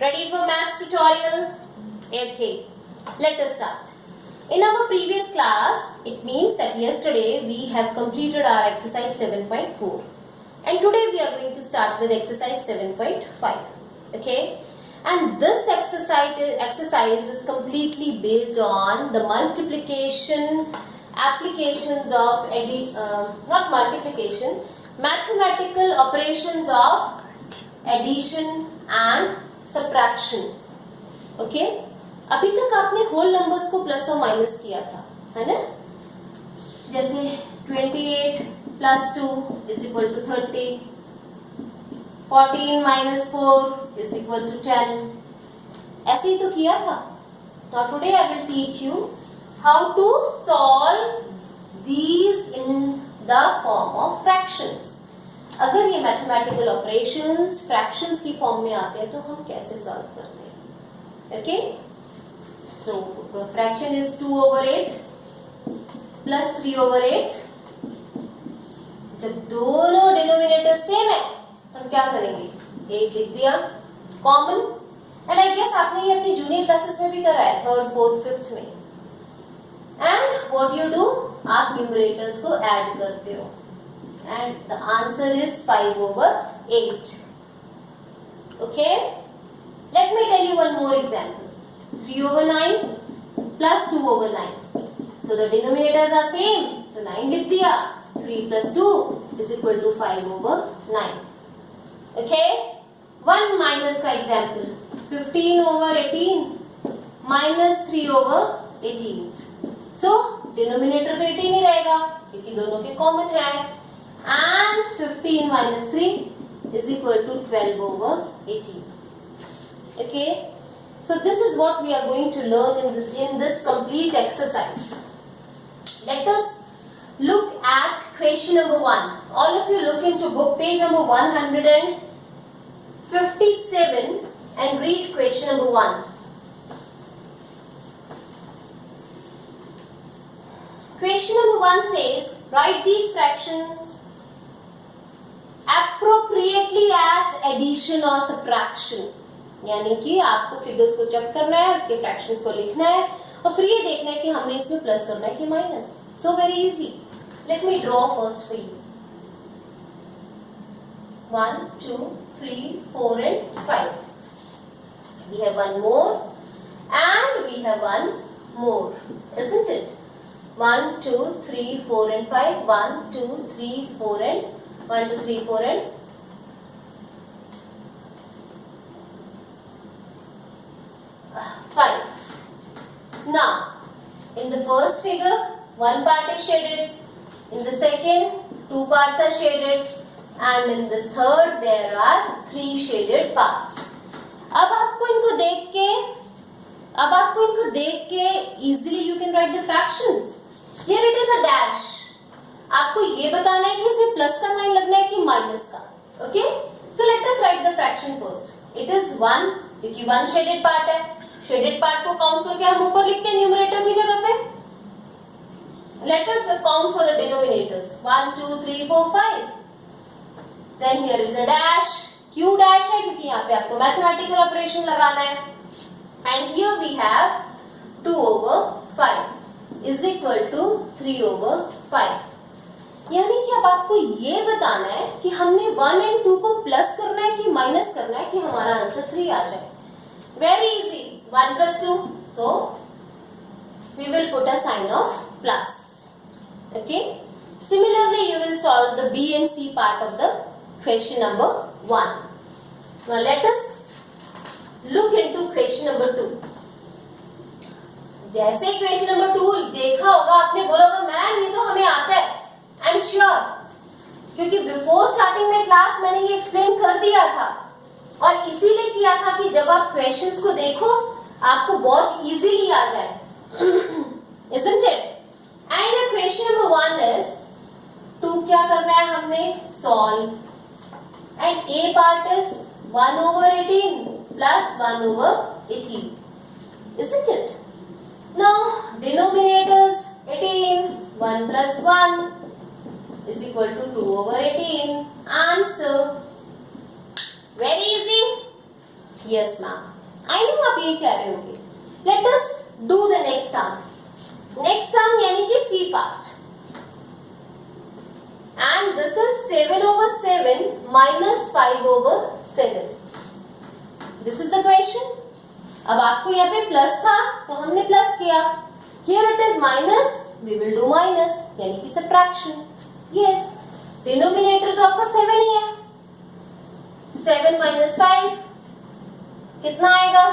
Ready for maths tutorial? Okay, let us start. In our previous class, it means that yesterday we have completed our exercise 7.4 and today we are going to start with exercise 7.5. Okay, and this exercise is completely based on the multiplication applications of not multiplication, mathematical operations of addition and subtraction. Okay अभी तक आपने whole numbers को plus और minus किया था, है ना? जैसे 28 plus 2 is equal to 30, 14 minus 4 is equal to 10, ऐसे ही तो किया था. Now today I will teach you how to solve these in the form of fractions. अगर ये मैथमेटिकल ऑपरेशंस फ्रैक्शंस की फॉर्म में आते हैं तो हम कैसे सॉल्व करते हैं? Okay, so fraction is 2/8 plus 3/8. जब दोनों डिनोमिनेटर सेम है तो हम क्या करेंगे? 8 लिख दिया कॉमन. एंड आई गेस आपने ये अपनी जूनियर क्लासेस में भी करा है, 3rd 4th 5th में. एंड व्हाट यू डू, आप न्यूमरेटर्स को ऐड करते हो. And the answer is 5/8. Okay, let me tell you one more example. 3/9 plus 2/9. So the denominators are same, so 9 लिख दिया. 3 plus 2 is equal to 5/9. Okay, one minus का example. 15/18 minus 3/18. So denominator तो 18 ही रहेगा क्योंकि दोनों के कॉमन है. And 15 minus 3 is equal to 12/18. Okay, so this is what we are going to learn in this complete exercise. Let us look at question number 1. All of you look into book page number 157 and read question number 1. Question number 1 says, write these fractions appropriately as addition or subtraction. यानी कि आपको figures को check करना है, उसके fractions को लिखना है और फिर ये देखना है कि हमने इसमें प्लस करना है कि minus. So very easy. Let me draw first for you. 1 2 3 4 and 5. We have one more and we have one more, isn't it? 1 2 3 4 and 5. 1 2 3 4 and 1 2 3 4 and 5. Now, in the first figure, one part is shaded. In the second, two parts are shaded. And in this third, there are 3 shaded parts. अब आपको इनको देख के easily you can write the fractions. Here it is a dash. आपको ये बताना है कि इसमें प्लस का साइन लगना है कि माइनस का. Okay, so let us write the fraction first. It is 1 क्योंकि 1 शेडेड पार्ट है. शेडेड पार्ट को काउंट करके हम ऊपर लिखते हैं न्यूमरेटर की जगह पे. Let us count for the denominators. 1 2 3 4 5. Then here is a dash. क्यों डैश है? क्योंकि यहाँ पे आपको मैथमेटिकल ऑपरेशन लगाना है. And here we have 2/5 is equal to 3/5. यानी कि अब आपको ये बताना है कि हमने 1 and 2 को प्लस करना है कि माइनस करना है कि हमारा आंसर 3 आ जाए. Very easy. 1 plus 2, so we will put a sign of plus. Okay, similarly you will solve the B and C part of the question number 1. Now let us look into question number 2. जैसे question number 2 देखा होगा आपने बोला होगा ma'am ये तो हमें आता है. आई एम श्योर, क्योंकि बिफोर स्टार्टिंग में क्लास मैंने ये एक्सप्लेन कर दिया था और इसीलिए किया था कि जब आप क्वेश्चंस को देखो आपको बहुत इजीली आ जाए. Isn't it? And question number 1 is 2 क्या करना है हमने? Solve. And A part is 1/18 plus 1/18. Isn't it? Now denominators 18. 1 plus 1 is equal to 2/18. Answer. Very easy. Yes ma'am, I know आप ये कह रहे होंगे. Let us do the next sum. Next sum यानी कि C part. And this is 7/7 minus 5/7. This is the question. अब आपको यहाँ पे प्लस था तो हमने प्लस किया. Here it is minus, we will do minus यानी कि सब्ट्रैक्शन. यस, डिनोमिनेटर तो आपका 7 ही है. 7 minus 5 कितना आएगा?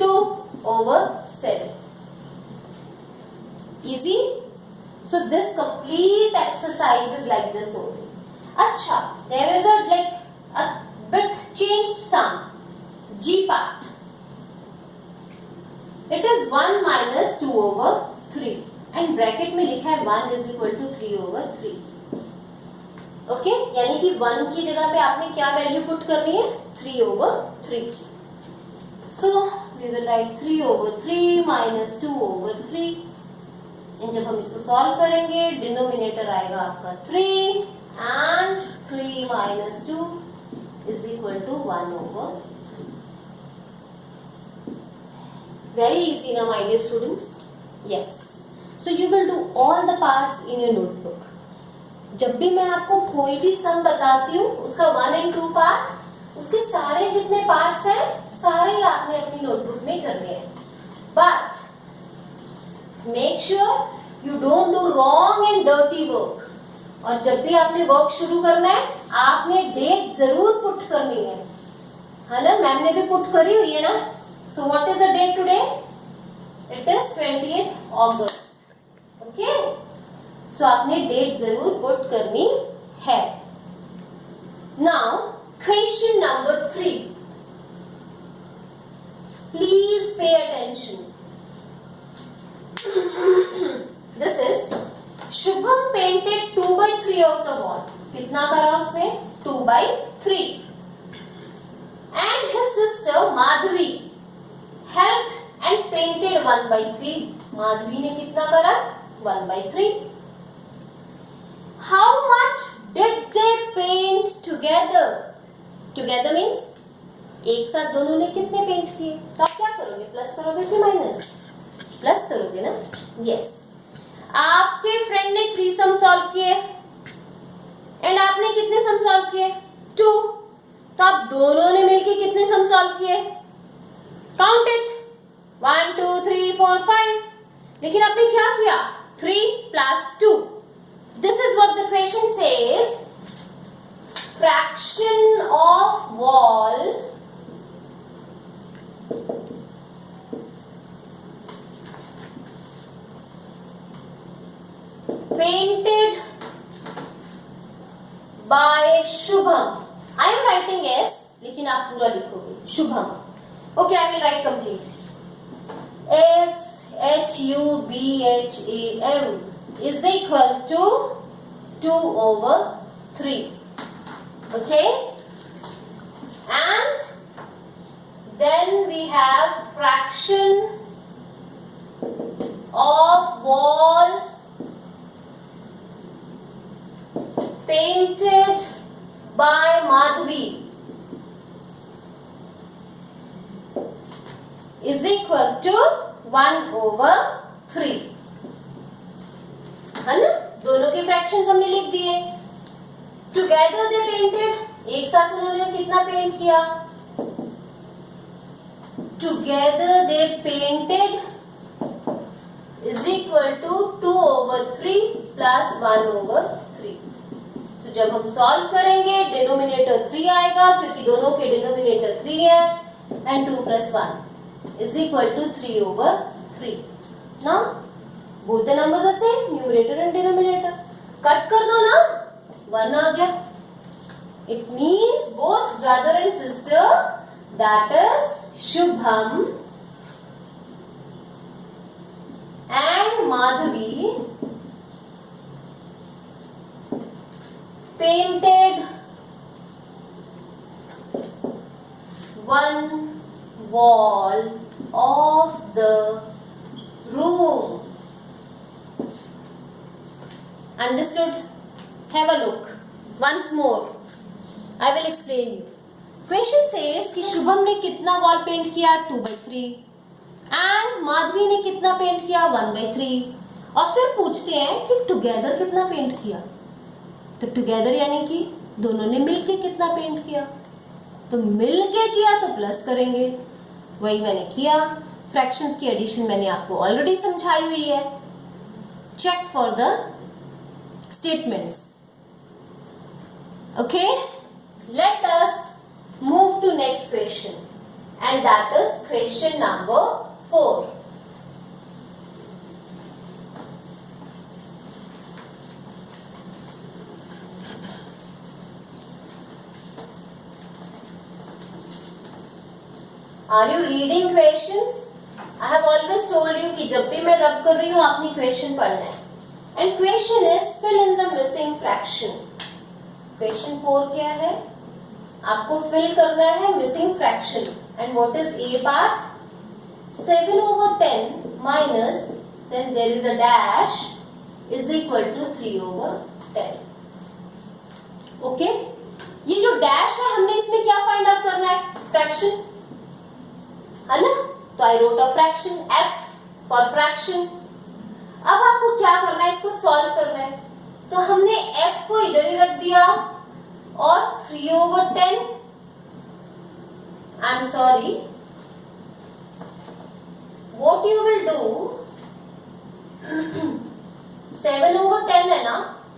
2/7. Easy? So this complete exercise is like this only. अच्छा, there is a bit changed sum. G part. It is 1 minus 2/3 and bracket में लिखा है 1 is equal to 3/3. ओके, यानी कि 1 की जगह पे आपने क्या वैल्यू पुट करनी है? 3/3. So we will write 3/3 minus 2/3. And जब हम इसको सॉल्व करेंगे डिनोमिनेटर आएगा आपका 3 and 3 minus 2 is equal to 1/3. Very easy now, my dear students. Yes. So you will do all the parts in your notebook. जब भी मैं आपको कोई भी सम बताती हूँ उसका 1 and 2 पार्ट, उसके सारे जितने पार्ट्स हैं सारे आपने अपनी नोटबुक में करने हैं. But make sure you don't do wrong and dirty work. और जब भी आपने वर्क शुरू करना है आपने डेट जरूर पुट करनी है ना. मैम ने भी पुट करी हुई है ना. So what is the date today? It is 20th August. Okay, so आपने डेट जरूर पुट करनी है. Now question number 3. Please pay attention. This is Shubham painted 2/3 of the wall. कितना करा उसने? 2/3. And his sister Madhavi help and painted 1/3. Madhavi ने कितना करा? 1/3. How much did they paint together? Together means एक साथ दोनों ने कितने पेंट किए? तो आप क्या करोगे? प्लस करोगे कि माइनस? प्लस करोगे ना. यस. आपके फ्रेंड ने 3 सम सॉल्व किए एंड आपने कितने सम सॉल्व किए? 2. तो आप दोनों ने मिलके कितने सम सॉल्व किए? Count it. 1 2 3 4 5. लेकिन आपने क्या किया? 3 plus 2. This is what the question says. Fraction of wall painted by Shubham. I am writing S, लेकिन आप पूरा लिखोगे Shubham. Okay, I will write complete. SHUBHAM is equal to 2/3. Okay, and then we have fraction of wall painted by Madhvi is equal to 1/3. है ना. दोनों के fractions हमने लिख दिए. टुगेदर दे पेंटेड, एक साथ उन्होंने कितना पेंट किया? Together they painted is equal to 2/3 plus 1/3. तो जब हम सॉल्व करेंगे डिनोमिनेटर 3 आएगा क्योंकि दोनों के डिनोमिनेटर 3 है and 2 plus 1 is equal to 3/3. Now both the numbers are same, numerator and denominator. Cut कर दो ना, 1 आ गया. It means both brother and sister, that is Shubham and Madhavi, painted one wall of the room. Understood? Have a look once more. I will explain you. Question says कि शुभम शुभम ने कितना wall paint किया 2/3 and Madhavi ने कितना paint किया 1/3। और फिर पूछते हैं कि टुगेदर कितना पेंट किया, तो टुगेदर यानी कि दोनों ने मिलके कितना पेंट किया, तो मिलके किया तो प्लस करेंगे, वही मैंने किया। फ्रैक्शंस की एडिशन मैंने आपको ऑलरेडी समझाई हुई है। Check for the statements. Okay, let us move to next question and that is question number 4. Are you reading questions? I have always told you कि जब भी मैं रब कर रही हूँ आपने क्वेश्चन पढ़ना है। And question is fill in the missing fraction. Question 4 क्या है? आपको फिल करना है missing fraction. And what is a part? 7/10 minus then there is a dash is equal to 3/10। Okay, ये जो डैश है हमने इसमें क्या फाइंड आउट करना है? फ्रैक्शन है ना, तो I wrote a fraction F for fraction. अब आपको क्या करना है, इसको सॉल्व करना है। तो हमने एफ को इधर ही रख दिया और 3/10, आई am sorry, what you will do 7/10 है ना,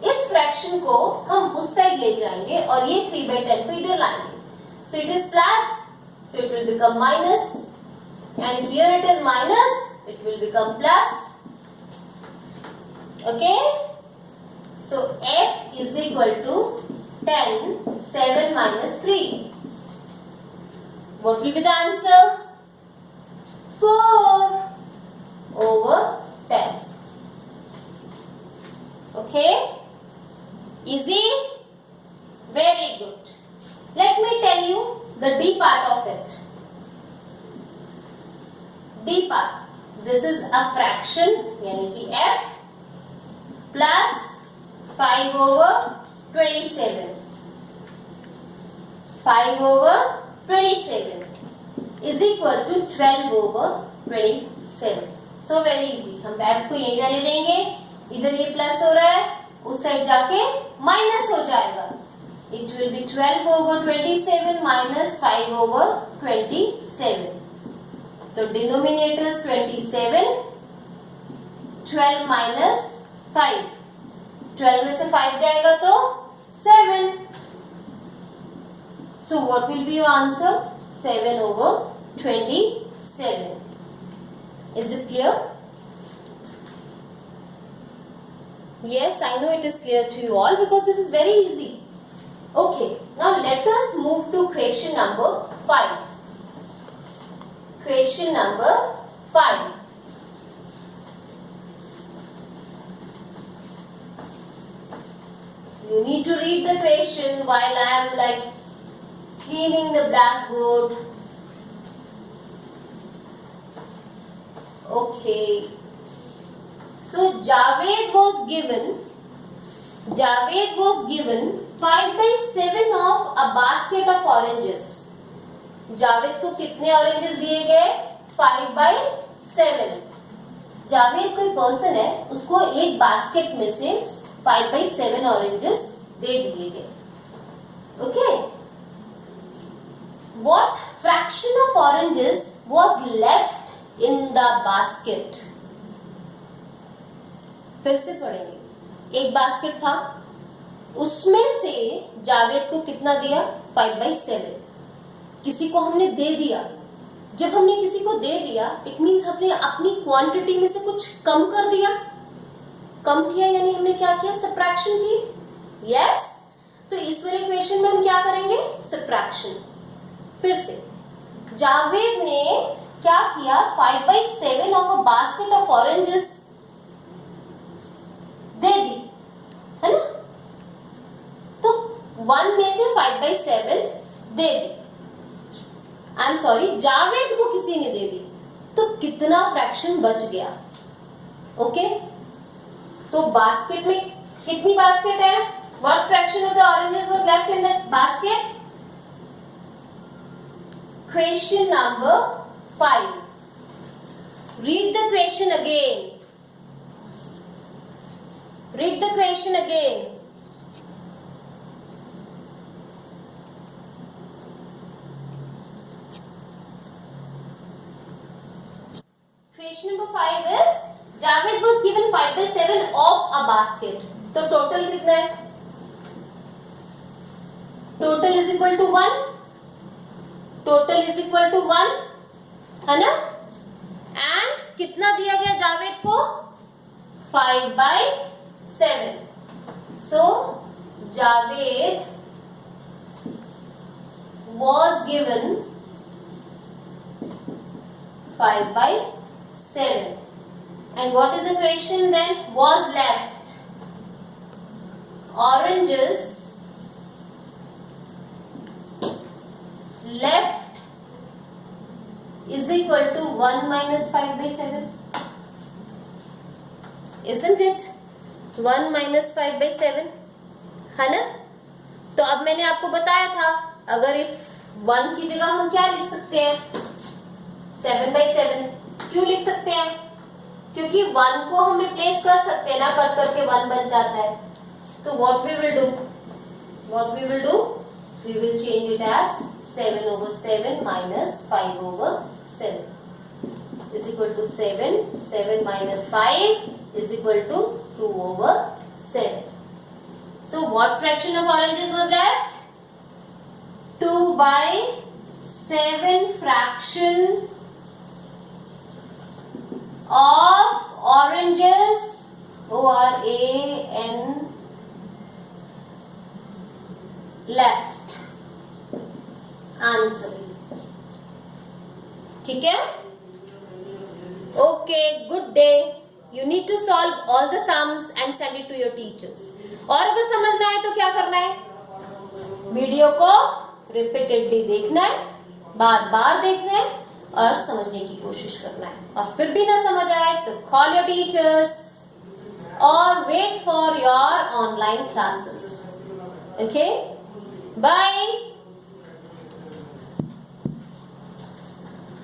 इस फ्रैक्शन को हम उस साइड ले जाएंगे और ये 3/10 को इधर लाएंगे। So it is plus, so it will become minus, and here it is minus, it will become plus. Okay, so f is equal to 10, 7 minus 3. What will be the answer? 4/10. Okay, easy, very good. Let me tell you the D part of it. D part, this is a fraction यानी कि f plus 5/27. 5/27 is equal to 12/27. So very easy. हम f को यही जाने देंगे, इधर ये plus हो रहा है, उस साइड जाके माइनस हो जाएगा। It will be 12/27 minus 5/27. तो डिनोमिनेटर्स 27, 12 minus 5, 12 में से 5 जाएगा तो 7. So what will be your answer? 7/27. Is it clear? Yes, I know it is clear to you all because this is very easy. Okay, now let us move to question number 5. Question number 5. You need to read the question while I am like cleaning the blackboard. Okay. So Javed was given 5/7 of a basket of oranges. Javed को कितने oranges दिए गए? 5/7. जावेद कोई person है, उसको एक basket में से 5/7 ऑरेंजेस दे दिए गए। Okay, what fraction of oranges was left in the basket? फिर से पढ़ेंगे। एक बास्केट था, उसमें से जावेद को कितना दिया? 5/7। किसी को हमने दे दिया। जब हमने किसी को दे दिया इट मीन्स हमने अपनी क्वांटिटी में से कुछ कम कर दिया। कम किया यानी हमने क्या किया? सब्ट्रैक्शन की। यस, तो इस वाले क्वेश्चन में हम क्या करेंगे? सब्ट्रैक्शन। फिर से जावेद ने क्या किया? 5/7 of a basket of oranges दे दी, है ना? तो 1 में से 5/7 दे दी। आई एम सॉरी, जावेद को किसी ने दे दी, तो कितना फ्रैक्शन बच गया? ओके, तो बास्केट में कितनी बास्केट है? What fraction of the oranges was left in that basket? Question number 5. Read the question again. Read the question again. Question number 5 is Javed was given 5/7 of a basket. तो total कितना है? Total is equal to 1. Total is equal to 1, है ना? And कितना दिया गया जावेद को? 5/7. So Javed was given 5/7. And what is the question then? Was left. Oranges left is equal to 1 minus 5/7. Isn't it? 1 minus 5/7, है ना? तो अब मैंने आपको बताया था, अगर इफ 1 की जगह हम क्या लिख सकते हैं? 7/7. क्यों लिख सकते हैं? क्योंकि 1 को हम रिप्लेस कर सकते हैं ना, कट करके 1 बन जाता है. तो what we will do? We will change it as 7/7 minus 5/7 is equal to 7. 7 minus 5 is equal to 2/7. So what fraction of oranges was left? 2/7 fraction of oranges, ORAN, left. Answer. ठीक है? Okay, good day. You need to solve all the sums and send it to your teachers. और अगर समझ ना आए तो क्या करना है? वीडियो को रिपीटेडली देखना है, बार बार देखना है और समझने की कोशिश करना है. और फिर भी ना समझ आए तो कॉल योर टीचर्स और wait for your online classes. Okay, bye.